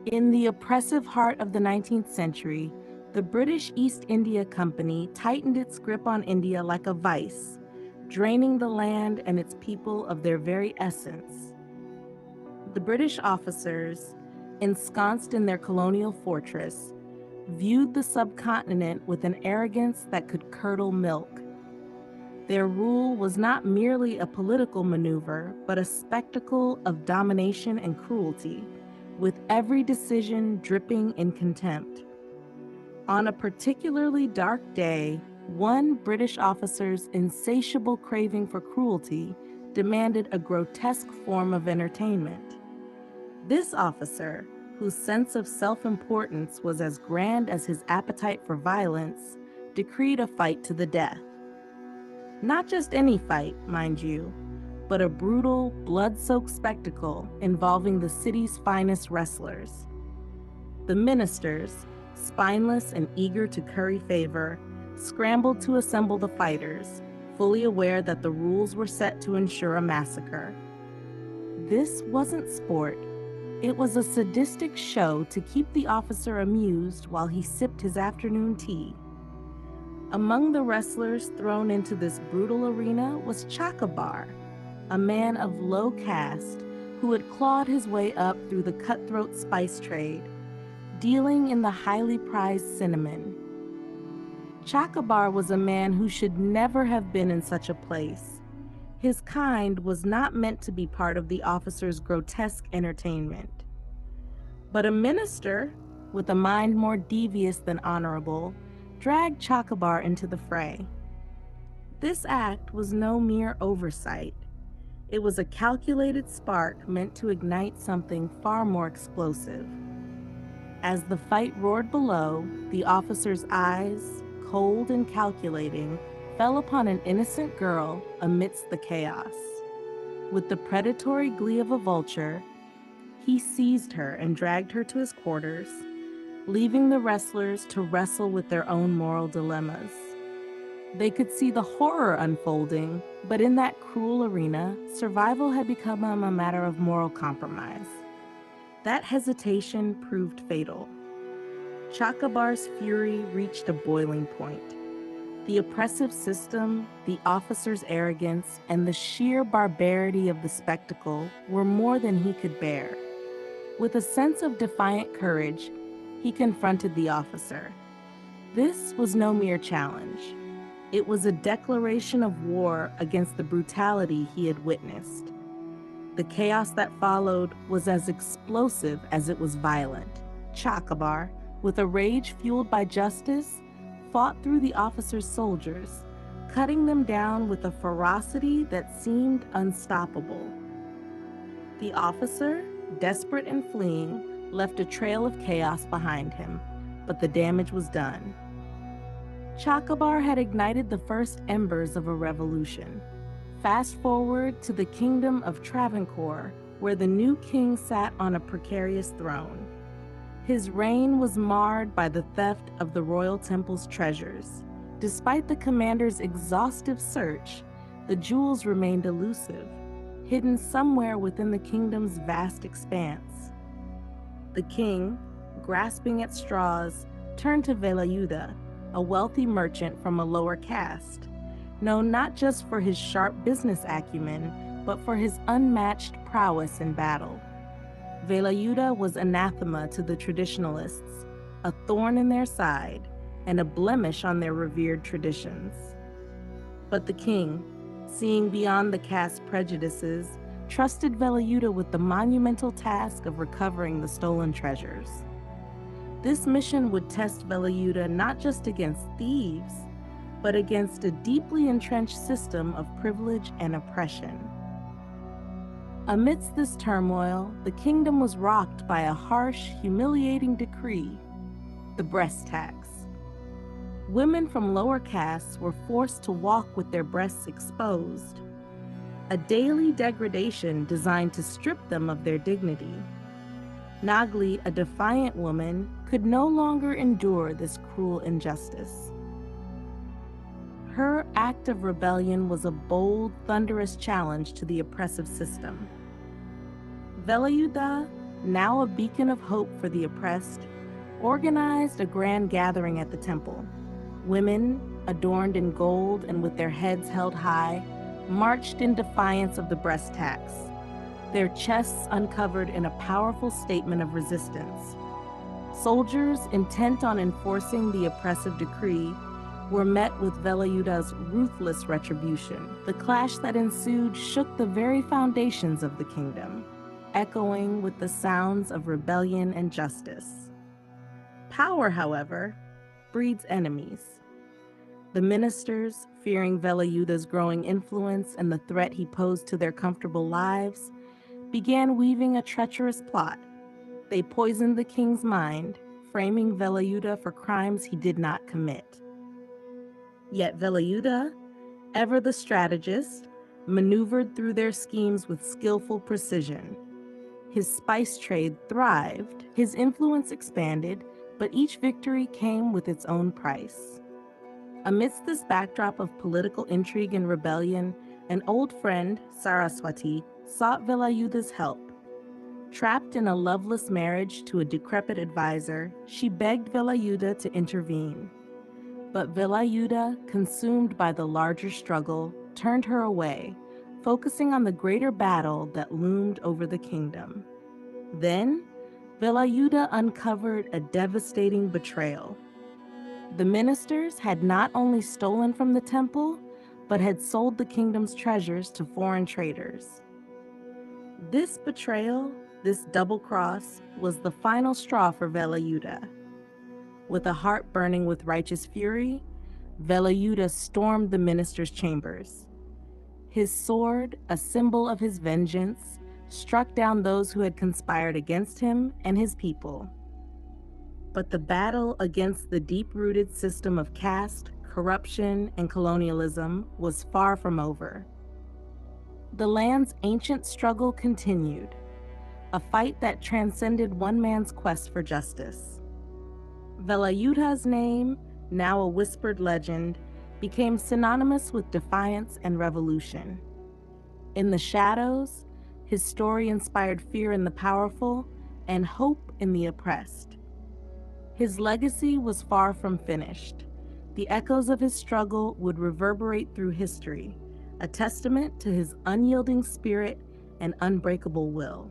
In the oppressive heart of the 19th century, the British East India Company tightened its grip on India like a vice, draining the land and its people of their very essence. The British officers, ensconced in their colonial fortress, viewed the subcontinent with an arrogance that could curdle milk. Their rule was not merely a political maneuver, but a spectacle of domination and cruelty, with every decision dripping in contempt. On a particularly dark day, one British officer's insatiable craving for cruelty demanded a grotesque form of entertainment. This officer, whose sense of self-importance was as grand as his appetite for violence, decreed a fight to the death. Not just any fight, mind you, but a brutal, blood-soaked spectacle involving the city's finest wrestlers. The ministers, spineless and eager to curry favor, scrambled to assemble the fighters, fully aware that the rules were set to ensure a massacre. This wasn't sport. It was a sadistic show to keep the officer amused while he sipped his afternoon tea. Among the wrestlers thrown into this brutal arena was Chakabar, a man of low caste who had clawed his way up through the cutthroat spice trade, dealing in the highly prized cinnamon. Chakabar was a man who should never have been in such a place. His kind was not meant to be part of the officer's grotesque entertainment. But a minister, with a mind more devious than honorable, dragged Chakabar into the fray. This act was no mere oversight. It was a calculated spark meant to ignite something far more explosive. As the fight roared below, the officer's eyes, cold and calculating, fell upon an innocent girl amidst the chaos. With the predatory glee of a vulture, he seized her and dragged her to his quarters, leaving the wrestlers to wrestle with their own moral dilemmas. They could see the horror unfolding, but in that cruel arena, survival had become a matter of moral compromise. That hesitation proved fatal. Chakabar's fury reached a boiling point. The oppressive system, the officer's arrogance, and the sheer barbarity of the spectacle were more than he could bear. With a sense of defiant courage, he confronted the officer. This was no mere challenge. It was a declaration of war against the brutality he had witnessed. The chaos that followed was as explosive as it was violent. Chakabar, with a rage fueled by justice, fought through the officer's soldiers, cutting them down with a ferocity that seemed unstoppable. The officer, desperate and fleeing, left a trail of chaos behind him, but the damage was done. Chakabar had ignited the first embers of a revolution. Fast forward to the kingdom of Travancore, where the new king sat on a precarious throne. His reign was marred by the theft of the royal temple's treasures. Despite the commander's exhaustive search, the jewels remained elusive, hidden somewhere within the kingdom's vast expanse. The king, grasping at straws, turned to Velayuda, a wealthy merchant from a lower caste, known not just for his sharp business acumen, but for his unmatched prowess in battle. Velayuda was anathema to the traditionalists, a thorn in their side, and a blemish on their revered traditions. But the king, seeing beyond the caste prejudices, trusted Velayuda with the monumental task of recovering the stolen treasures. This mission would test Velayuda not just against thieves, but against a deeply entrenched system of privilege and oppression. Amidst this turmoil, the kingdom was rocked by a harsh, humiliating decree: the breast tax. Women from lower castes were forced to walk with their breasts exposed, a daily degradation designed to strip them of their dignity. Nagli, a defiant woman, could no longer endure this cruel injustice. Her act of rebellion was a bold, thunderous challenge to the oppressive system. Velayuda, now a beacon of hope for the oppressed, organized a grand gathering at the temple. Women, adorned in gold and with their heads held high, marched in defiance of the breast tax, their chests uncovered in a powerful statement of resistance. Soldiers, intent on enforcing the oppressive decree, were met with Velayuda's ruthless retribution. The clash that ensued shook the very foundations of the kingdom, echoing with the sounds of rebellion and justice. Power, however, breeds enemies. The ministers, fearing Velayuda's growing influence and the threat he posed to their comfortable lives, began weaving a treacherous plot. They poisoned the king's mind, framing Velayuda for crimes he did not commit. Yet Velayuda, ever the strategist, maneuvered through their schemes with skillful precision. His spice trade thrived, his influence expanded, but each victory came with its own price. Amidst this backdrop of political intrigue and rebellion, an old friend, Saraswati, sought Velayuda's help. Trapped in a loveless marriage to a decrepit advisor, she begged Velayuda to intervene. But Velayuda, consumed by the larger struggle, turned her away, focusing on the greater battle that loomed over the kingdom. Then, Velayuda uncovered a devastating betrayal. The ministers had not only stolen from the temple, but had sold the kingdom's treasures to foreign traders. This betrayal, this double cross, was the final straw for Velayuda. With a heart burning with righteous fury, Velayuda stormed the minister's chambers. His sword, a symbol of his vengeance, struck down those who had conspired against him and his people. But the battle against the deep-rooted system of caste, corruption, and colonialism was far from over. The land's ancient struggle continued, a fight that transcended one man's quest for justice. Velayuda's name, now a whispered legend, became synonymous with defiance and revolution. In the shadows, his story inspired fear in the powerful and hope in the oppressed. His legacy was far from finished. The echoes of his struggle would reverberate through history, a testament to his unyielding spirit and unbreakable will.